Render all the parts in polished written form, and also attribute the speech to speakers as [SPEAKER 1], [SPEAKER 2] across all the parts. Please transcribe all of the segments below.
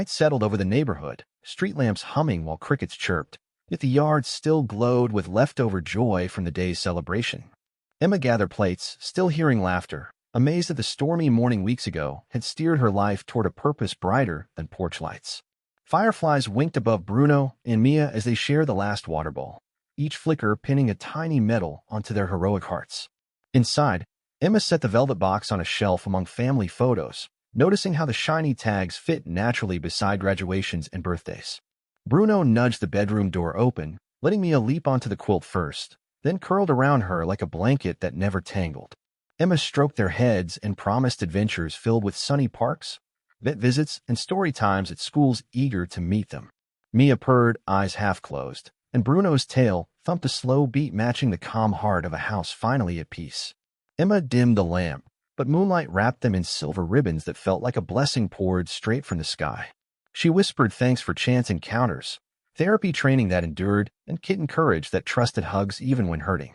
[SPEAKER 1] Night settled over the neighborhood, street lamps humming while crickets chirped, yet the yard still glowed with leftover joy from the day's celebration. Emma gathered plates, still hearing laughter, amazed that the stormy morning weeks ago had steered her life toward a purpose brighter than porch lights. Fireflies winked above Bruno and Mia as they shared the last water bowl, each flicker pinning a tiny medal onto their heroic hearts. Inside, Emma set the velvet box on a shelf among family photos, noticing how the shiny tags fit naturally beside graduations and birthdays. Bruno nudged the bedroom door open, letting Mia leap onto the quilt first, then curled around her like a blanket that never tangled. Emma stroked their heads and promised adventures filled with sunny parks, vet visits, and story times at schools eager to meet them. Mia purred, eyes half closed, and Bruno's tail thumped a slow beat matching the calm heart of a house finally at peace. Emma dimmed the lamp, but moonlight wrapped them in silver ribbons that felt like a blessing poured straight from the sky. She whispered thanks for chance encounters, therapy training that endured, and kitten courage that trusted hugs even when hurting.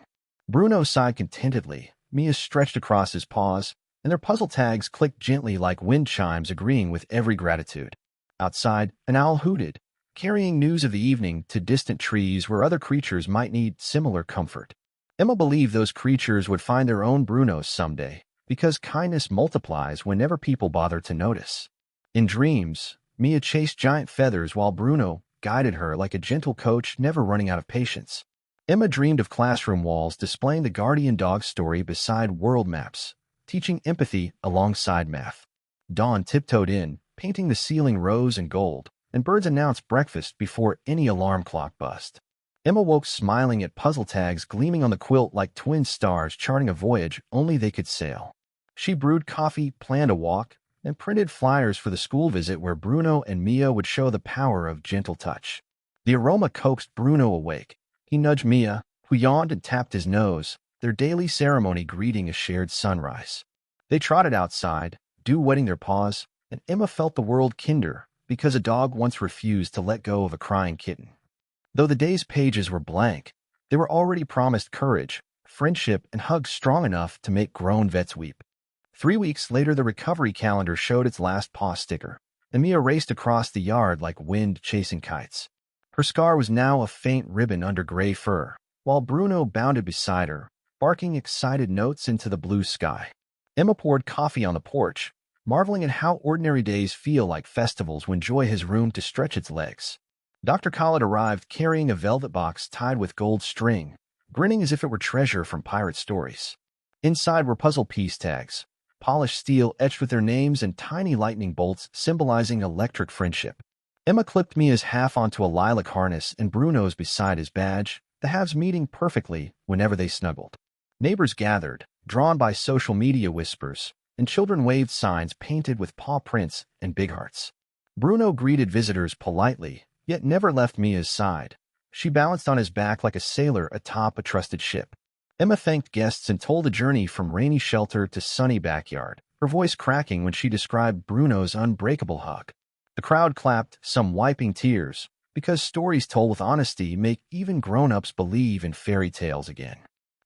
[SPEAKER 1] Bruno sighed contentedly, Mia stretched across his paws, and their puzzle tags clicked gently like wind chimes agreeing with every gratitude. Outside, an owl hooted, carrying news of the evening to distant trees where other creatures might need similar comfort. Emma believed those creatures would find their own Brunos someday, because kindness multiplies whenever people bother to notice. In dreams, Mia chased giant feathers while Bruno guided her like a gentle coach never running out of patience. Emma dreamed of classroom walls displaying the guardian dog story beside world maps, teaching empathy alongside math. Dawn tiptoed in, painting the ceiling rose and gold, and birds announced breakfast before any alarm clock buzzed. Emma woke smiling at puzzle tags gleaming on the quilt like twin stars charting a voyage only they could sail. She brewed coffee, planned a walk, and printed flyers for the school visit where Bruno and Mia would show the power of gentle touch. The aroma coaxed Bruno awake. He nudged Mia, who yawned and tapped his nose, their daily ceremony greeting a shared sunrise. They trotted outside, dew wetting their paws, and Emma felt the world kinder because a dog once refused to let go of a crying kitten. Though the day's pages were blank, they were already promised courage, friendship, and hugs strong enough to make grown vets weep. 3 weeks later, the recovery calendar showed its last paw sticker, and Mia raced across the yard like wind chasing kites. Her scar was now a faint ribbon under gray fur, while Bruno bounded beside her, barking excited notes into the blue sky. Emma poured coffee on the porch, marveling at how ordinary days feel like festivals when joy has room to stretch its legs. Dr. Khaled arrived carrying a velvet box tied with gold string, grinning as if it were treasure from pirate stories. Inside were puzzle piece tags, polished steel etched with their names and tiny lightning bolts symbolizing electric friendship. Emma clipped Mia's half onto a lilac harness and Bruno's beside his badge, the halves meeting perfectly whenever they snuggled. Neighbors gathered, drawn by social media whispers, and children waved signs painted with paw prints and big hearts. Bruno greeted visitors politely, yet never left Mia's side. She balanced on his back like a sailor atop a trusted ship. Emma thanked guests and told the journey from rainy shelter to sunny backyard, her voice cracking when she described Bruno's unbreakable hug. The crowd clapped, some wiping tears, because stories told with honesty make even grown-ups believe in fairy tales again.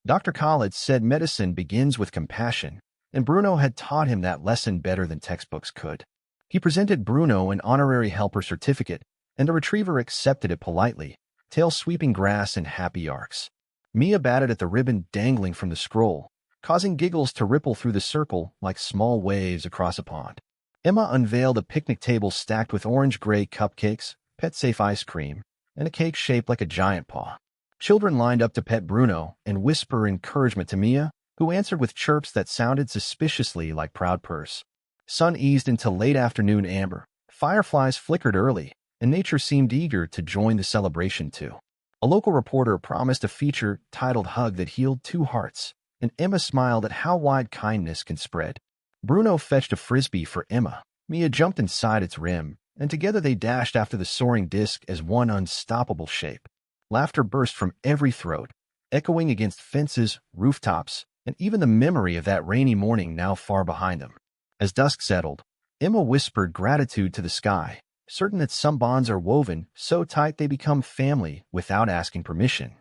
[SPEAKER 1] Dr. Khaled said medicine begins with compassion, and Bruno had taught him that lesson better than textbooks could. He presented Bruno an honorary helper certificate, and the retriever accepted it politely, tail sweeping grass in happy arcs. Mia batted at the ribbon dangling from the scroll, causing giggles to ripple through the circle like small waves across a pond. Emma unveiled a picnic table stacked with orange-gray cupcakes, pet-safe ice cream, and a cake shaped like a giant paw. Children lined up to pet Bruno and whisper encouragement to Mia, who answered with chirps that sounded suspiciously like proud purrs. Sun eased into late afternoon amber, fireflies flickered early, and nature seemed eager to join the celebration too. A local reporter promised a feature titled Hug that healed two hearts, and Emma smiled at how wide kindness can spread. Bruno fetched a frisbee for Emma. Mia jumped inside its rim, and together they dashed after the soaring disc as one unstoppable shape. Laughter burst from every throat, echoing against fences, rooftops, and even the memory of that rainy morning now far behind them. As dusk settled, Emma whispered gratitude to the sky, certain that some bonds are woven so tight they become family without asking permission.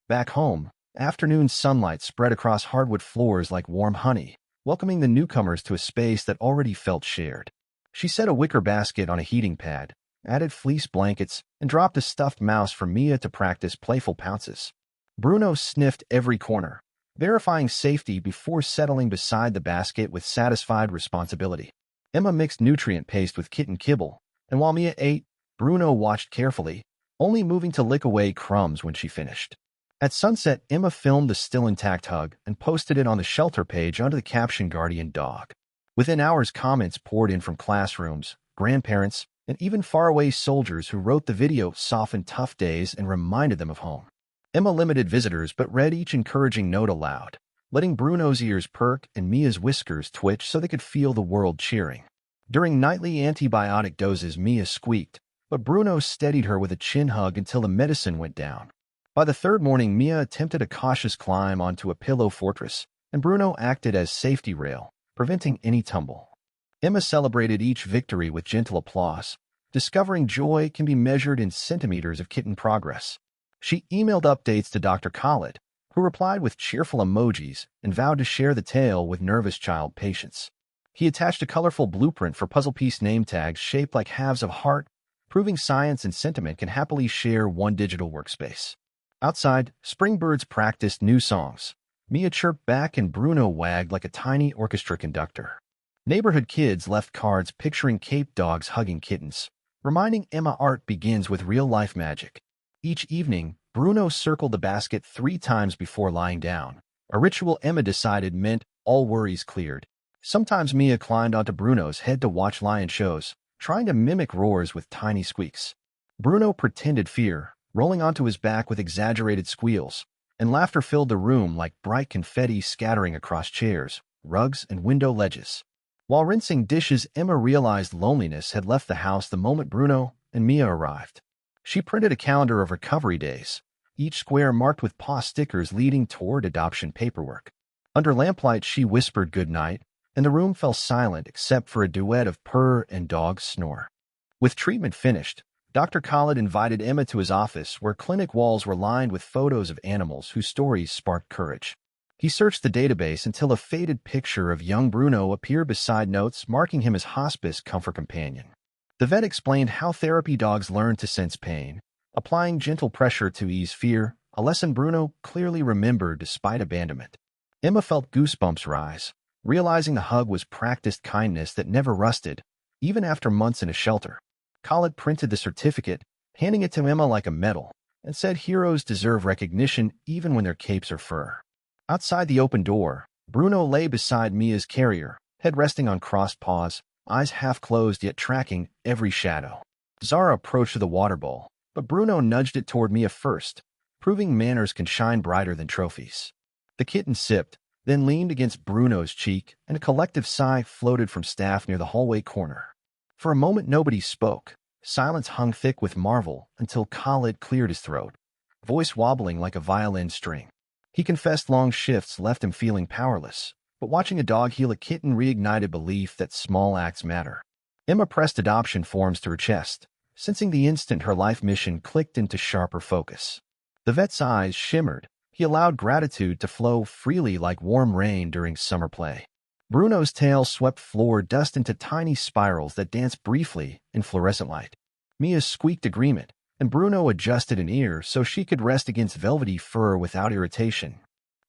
[SPEAKER 1] Back home, afternoon sunlight spread across hardwood floors like warm honey, welcoming the newcomers to a space that already felt shared. She set a wicker basket on a heating pad, added fleece blankets, and dropped a stuffed mouse for Mia to practice playful pounces. Bruno sniffed every corner, verifying safety before settling beside the basket with satisfied responsibility. Emma mixed nutrient paste with kitten kibble, and while Mia ate, Bruno watched carefully, only moving to lick away crumbs when she finished. At sunset, Emma filmed the still intact hug and posted it on the shelter page under the caption "Guardian Dog." Within hours, comments poured in from classrooms, grandparents, and even faraway soldiers who wrote the video softened tough days and reminded them of home. Emma limited visitors but read each encouraging note aloud, letting Bruno's ears perk and Mia's whiskers twitch so they could feel the world cheering. During nightly antibiotic doses, Mia squeaked, but Bruno steadied her with a chin hug until the medicine went down. By the third morning, Mia attempted a cautious climb onto a pillow fortress, and Bruno acted as safety rail, preventing any tumble. Emma celebrated each victory with gentle applause, discovering joy can be measured in centimeters of kitten progress. She emailed updates to Dr. Khalid, who replied with cheerful emojis and vowed to share the tale with nervous child patients. He attached a colorful blueprint for puzzle piece name tags shaped like halves of heart, proving science and sentiment can happily share one digital workspace. Outside, spring birds practiced new songs. Mia chirped back and Bruno wagged like a tiny orchestra conductor. Neighborhood kids left cards picturing Cape dogs hugging kittens, reminding Emma art begins with real-life magic. Each evening, Bruno circled the basket 3 times before lying down, a ritual Emma decided meant all worries cleared. Sometimes Mia climbed onto Bruno's head to watch lion shows, trying to mimic roars with tiny squeaks. Bruno pretended fear, rolling onto his back with exaggerated squeals, and laughter filled the room like bright confetti scattering across chairs, rugs, and window ledges. While rinsing dishes, Emma realized loneliness had left the house the moment Bruno and Mia arrived. She printed a calendar of recovery days, each square marked with paw stickers leading toward adoption paperwork. Under lamplight, she whispered goodnight, and the room fell silent except for a duet of purr and dog snore. With treatment finished, Dr. Khalid invited Emma to his office where clinic walls were lined with photos of animals whose stories sparked courage. He searched the database until a faded picture of young Bruno appeared beside notes marking him as hospice comfort companion. The vet explained how therapy dogs learn to sense pain, applying gentle pressure to ease fear, a lesson Bruno clearly remembered despite abandonment. Emma felt goosebumps rise, realizing the hug was practiced kindness that never rusted, even after months in a shelter. Khalid printed the certificate, handing it to Emma like a medal, and said heroes deserve recognition even when their capes are fur. Outside the open door, Bruno lay beside Mia's carrier, head resting on crossed paws, eyes half closed yet tracking every shadow. Zara approached the water bowl, but Bruno nudged it toward Mia first, proving manners can shine brighter than trophies. The kitten sipped, then leaned against Bruno's cheek, and a collective sigh floated from staff near the hallway corner. For a moment nobody spoke. Silence hung thick with marvel until Khalid cleared his throat, voice wobbling like a violin string. He confessed long shifts left him feeling powerless, but watching a dog heal a kitten reignited belief that small acts matter. Emma pressed adoption forms to her chest, sensing the instant her life mission clicked into sharper focus. The vet's eyes shimmered. He allowed gratitude to flow freely like warm rain during summer play. Bruno's tail swept floor dust into tiny spirals that danced briefly in fluorescent light. Mia squeaked agreement, and Bruno adjusted an ear so she could rest against velvety fur without irritation.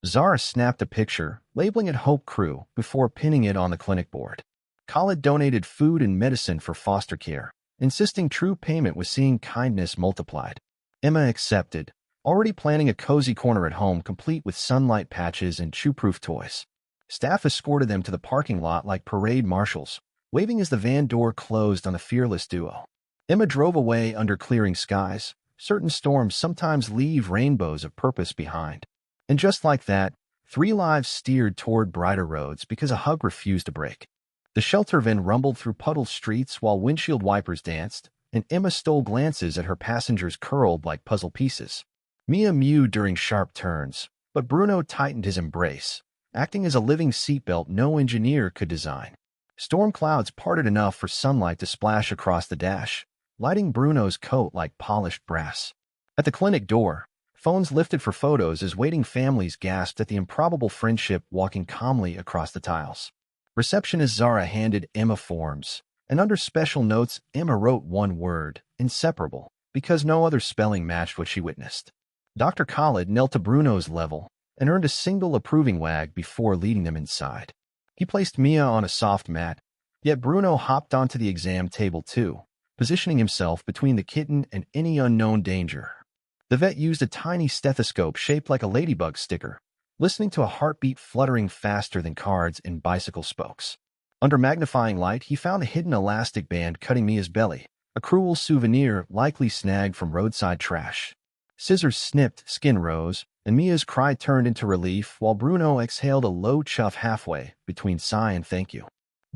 [SPEAKER 1] Zara snapped a picture, labeling it Hope Crew, before pinning it on the clinic board. Khalid donated food and medicine for foster care, insisting true payment was seeing kindness multiplied. Emma accepted, already planning a cozy corner at home complete with sunlight patches and chew-proof toys. Staff escorted them to the parking lot like parade marshals, waving as the van door closed on the fearless duo. Emma drove away under clearing skies. Certain storms sometimes leave rainbows of purpose behind. And just like that, 3 lives steered toward brighter roads because a hug refused to break. The shelter van rumbled through puddled streets while windshield wipers danced, and Emma stole glances at her passengers curled like puzzle pieces. Mia mewed during sharp turns, but Bruno tightened his embrace, acting as a living seatbelt no engineer could design. Storm clouds parted enough for sunlight to splash across the dash, lighting Bruno's coat like polished brass. At the clinic door, phones lifted for photos as waiting families gasped at the improbable friendship walking calmly across the tiles. Receptionist Zara handed Emma forms, And under special notes, Emma wrote one word, inseparable, because no other spelling matched what she witnessed. Dr. Khalid knelt to Bruno's level and earned a single approving wag before leading them inside. He placed Mia on a soft mat, yet Bruno hopped onto the exam table too, positioning himself between the kitten and any unknown danger. The vet used a tiny stethoscope shaped like a ladybug sticker, listening to a heartbeat fluttering faster than cards in bicycle spokes. Under magnifying light, he found a hidden elastic band cutting Mia's belly, a cruel souvenir likely snagged from roadside trash. Scissors snipped, skin rose, and Mia's cry turned into relief while Bruno exhaled a low chuff halfway between sigh and thank you.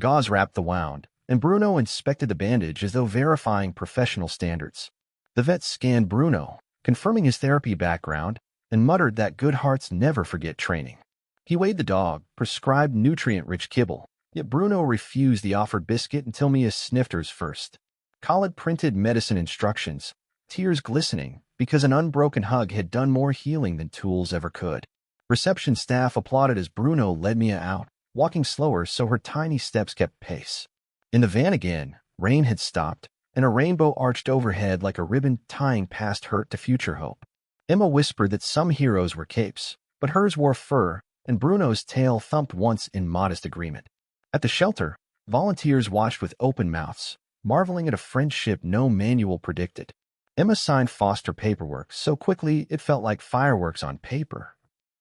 [SPEAKER 1] Gauze wrapped the wound, and Bruno inspected the bandage as though verifying professional standards. The vet scanned Bruno, confirming his therapy background, and muttered that good hearts never forget training. He weighed the dog, prescribed nutrient-rich kibble, yet Bruno refused the offered biscuit until Mia sniffed hers first. Khalid printed medicine instructions, tears glistening, because an unbroken hug had done more healing than tools ever could. Reception staff applauded as Bruno led Mia out, walking slower so her tiny steps kept pace. In the van again, rain had stopped, and a rainbow arched overhead like a ribbon tying past hurt to future hope. Emma whispered that some heroes were capes, but hers wore fur, and Bruno's tail thumped once in modest agreement. At the shelter, volunteers watched with open mouths, marveling at a friendship no manual predicted. Emma signed foster paperwork so quickly it felt like fireworks on paper.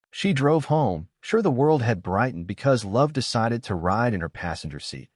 [SPEAKER 1] She drove home, sure the world had brightened because love decided to ride in her passenger seat.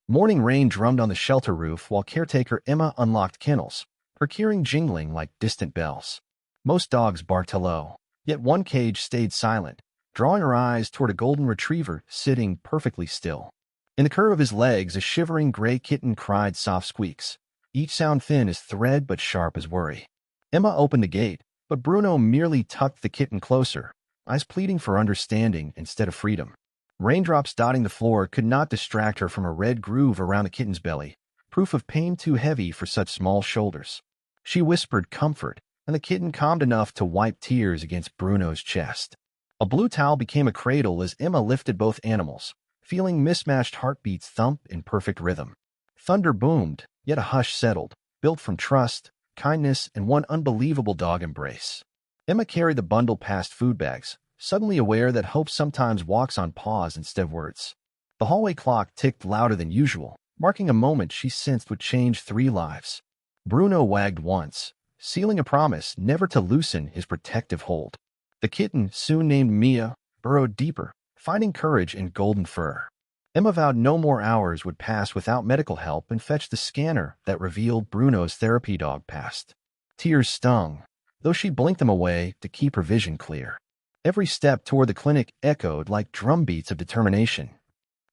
[SPEAKER 1] Morning rain drummed on the shelter roof while caretaker Emma unlocked kennels, her keyring jingling like distant bells. Most dogs barked hello, yet one cage stayed silent, drawing her eyes toward a golden retriever sitting perfectly still. In the curve of his legs, a shivering gray kitten cried soft squeaks, each sound thin as thread but sharp as worry. Emma opened the gate, but Bruno merely tucked the kitten closer, eyes pleading for understanding instead of freedom. Raindrops dotting the floor could not distract her from a red groove around the kitten's belly, proof of pain too heavy for such small shoulders. She whispered comfort, and the kitten calmed enough to wipe tears against Bruno's chest. A blue towel became a cradle as Emma lifted both animals, feeling mismatched heartbeats thump in perfect rhythm. Thunder boomed, yet a hush settled, built from trust, kindness, and one unbelievable dog embrace. Emma carried the bundle past food bags, suddenly aware that hope sometimes walks on paws instead of words. The hallway clock ticked louder than usual, marking a moment she sensed would change 3 lives. Bruno wagged once, sealing a promise never to loosen his protective hold. The kitten, soon named Mia, burrowed deeper, finding courage in golden fur. Emma vowed no more hours would pass without medical help and fetched the scanner that revealed Bruno's therapy dog past. Tears stung, though she blinked them away to keep her vision clear. Every step toward the clinic echoed like drumbeats of determination.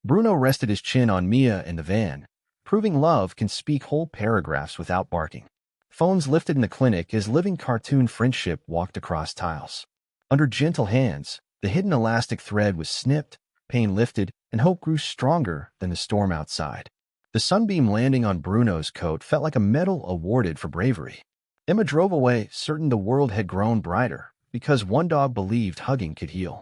[SPEAKER 1] Bruno rested his chin on Mia in the van, proving love can speak whole paragraphs without barking. Phones lifted in the clinic as living cartoon friendship walked across tiles. Under gentle hands, the hidden elastic thread was snipped, pain lifted, and hope grew stronger than the storm outside. The sunbeam landing on Bruno's coat felt like a medal awarded for bravery. Emma drove away, certain the world had grown brighter, because one dog believed hugging could heal.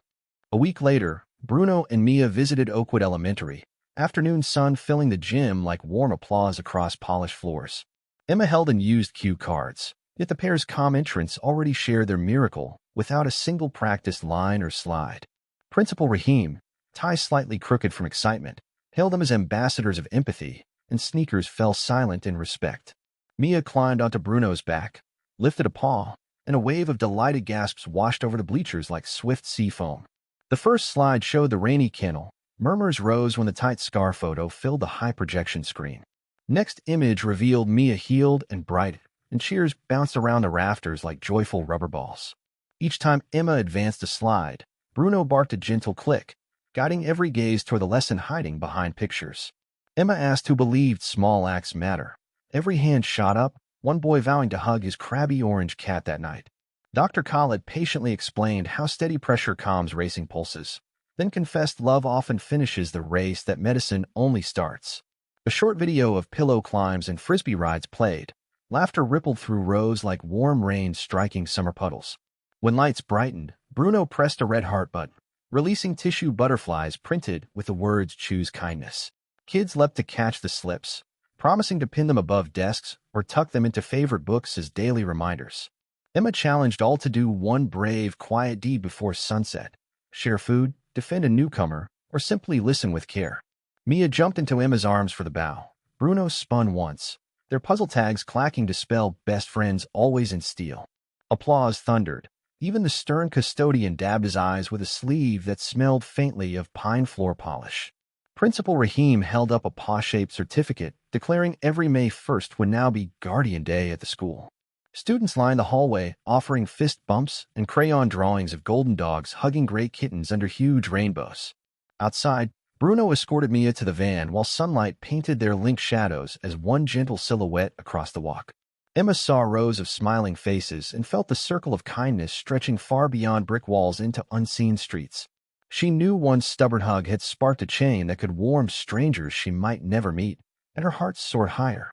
[SPEAKER 1] A week later, Bruno and Mia visited Oakwood Elementary, afternoon sun filling the gym like warm applause across polished floors. Emma held and used cue cards, yet the pair's calm entrance already shared their miracle without a single practiced line or slide. Principal Raheem, tie slightly crooked from excitement, hailed them as ambassadors of empathy, and sneakers fell silent in respect. Mia climbed onto Bruno's back, lifted a paw, and a wave of delighted gasps washed over the bleachers like swift sea foam. The first slide showed the rainy kennel. Murmurs rose when the tight scar photo filled the high projection screen. Next image revealed Mia healed and brightened, and cheers bounced around the rafters like joyful rubber balls. Each time Emma advanced a slide, Bruno barked a gentle click, guiding every gaze toward the lesson hiding behind pictures. Emma asked who believed small acts matter. Every hand shot up, one boy vowing to hug his crabby orange cat that night. Dr. Khalid patiently explained how steady pressure calms racing pulses, then confessed love often finishes the race that medicine only starts. A short video of pillow climbs and frisbee rides played. Laughter rippled through rows like warm rain striking summer puddles. When lights brightened, Bruno pressed a red heart button, releasing tissue butterflies printed with the words "Choose Kindness." Kids leapt to catch the slips, promising to pin them above desks or tuck them into favorite books as daily reminders. Emma challenged all to do one brave, quiet deed before sunset: share food, defend a newcomer, or simply listen with care. Mia jumped into Emma's arms for the bow. Bruno spun once, their puzzle tags clacking to spell best friends always in steel. Applause thundered. Even the stern custodian dabbed his eyes with a sleeve that smelled faintly of pine floor polish. Principal Rahim held up a paw-shaped certificate, declaring every May 1st would now be Guardian Day at the school. Students lined the hallway, offering fist bumps and crayon drawings of golden dogs hugging gray kittens under huge rainbows. Outside, Bruno escorted Mia to the van while sunlight painted their linked shadows as one gentle silhouette across the walk. Emma saw rows of smiling faces and felt the circle of kindness stretching far beyond brick walls into unseen streets. She knew one stubborn hug had sparked a chain that could warm strangers she might never meet, and her heart soared higher.